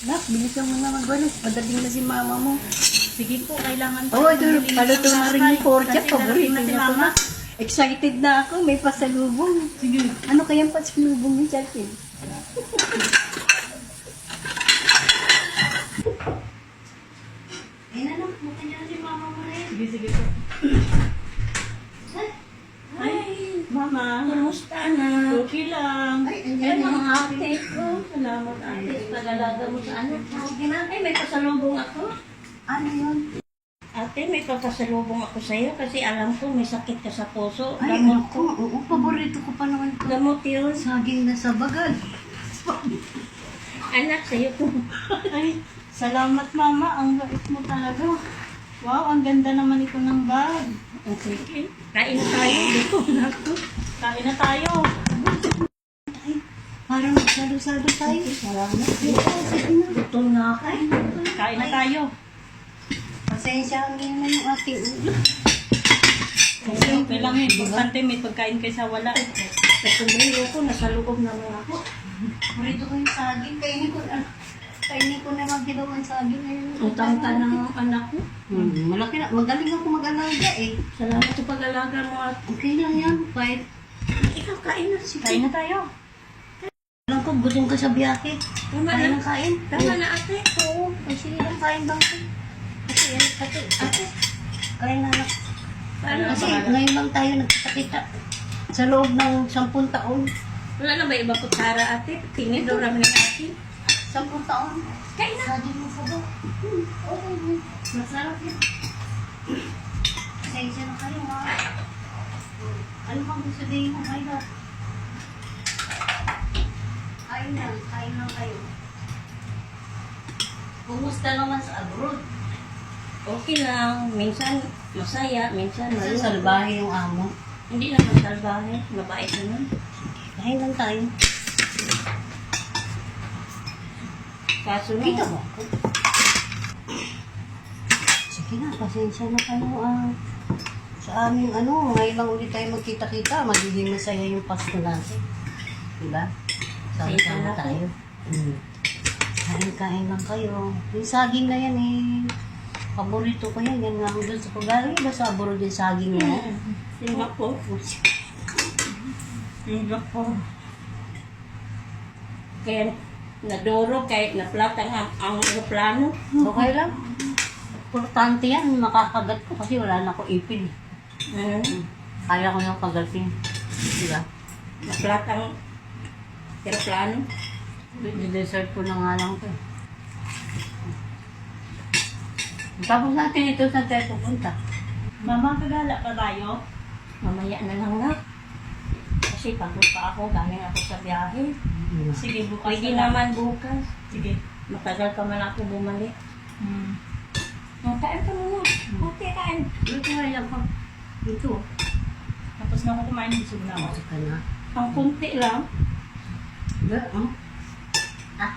Nak, bilisan mo na magwalis. Padating na si mama mo. Sige po, kailangan Oo, ito. Paluto na rin yung porcha. Kasi Paborito darating na si niya ko mama. na. Excited na ako. May pasalubong. Sige. Ano kayang pasalubong ni Chalkin? Eh, nanak, buka niya si mama mo na yun. Sige, sige po. Ay, mama. Kamusta na? Okay lang. Ay, andyan ang ate ko. Salamat, ate. Pag-alaga mo sa anak. Sige na. Ay, may pasalubong ako. Ano yun? Ate, may papasalubong ako sa'yo kasi alam ko may sakit ka sa puso. Ay, Gamot ako. Oo, paborito ko pa naman ito. Gamot yun. Saging na sa bagal. Anak, sa'yo po. Ay, salamat, mama. Ang bait mo talaga. Wow, ang ganda naman ito ng bag. Sige. Kain na tayo. Dito na ako. Kain na tayo. Parang magsalo-salo tayo. Salamat. Sige na. Gutom na ako. Kain na tayo. Pasensya ang na yung ating ulo. Okay, okay lang eh. Importante may pagkain kaysa wala. Sa kumbayo ko, nasa loob naman ako. Paborito ko yung saging. Kainin ko na magdilaw ang saging ngayon. Utang ka ng anak ko. Malaki na. Magaling ako mag-alaga eh. Salamat sa pag-alaga mo at Okay lang yan. Kahit ikaw kain na. Sige. Kain na tayo. alam ko, gutom ka sa biyahe. Tama Kain na. ng kain. Tama na ate. Oo. Ay, sige lang. Kain bang ko. Kasi yan. Kasi, ate. Kain na lang. Paano Kasi ba? ngayon lang tayo nagkakita. Sa loob ng 10 taon. Wala na ba iba kutsara ate? Tingin daw namin ng ate. 10 taon. Kain na. Saging mo sa ba? Okay. Masarap yan. Pasensya na kayo ha. Ano bang gusto din mo? Ay ba? Kain lang kayo. Kumusta naman sa abroad? Okay lang. Minsan masaya, minsan Kasi malungkot. salbahe yung amo. Hindi naman salbahe. Mabait naman. Kain lang tayo. Kaso na. Kita mo ako? Sige na, pasensya na kayo sa aming ngayon lang ulit tayo magkita-kita, magiging masaya yung Pasko natin. Diba? Sama-sama Pasensya na tayo. Kain-kain lang kayo. Yung saging na yan paborito ko yan. Yan nga ang gusto ko. Galing ba sa abroad yung saging na yan? Singapore. Singapore. Kaya naduro kahit na-flat ang aeroplano. Okay lang. Importante yan, makakagat ko kasi wala na ako ipin. Kaya ko yung kagatin. Diba? Na-flat ang aeroplano. Dessert ko na nga lang ito. Tapos natin ito sa tayo pupunta. Mama, kagala pa tayo. Mamaya na lang na. Kasi pagod pa ako, galing ako sa biyahe. Sige, bukas Pwede na lang. naman bukas. Sige. Matagal ka man ako bumalik. Kain ka muna. Okay, kain. Ito nga lang ko. Ito. Tapos na ako kumain, busog na ako. Masok ka na. Ang kunti lang. Ah,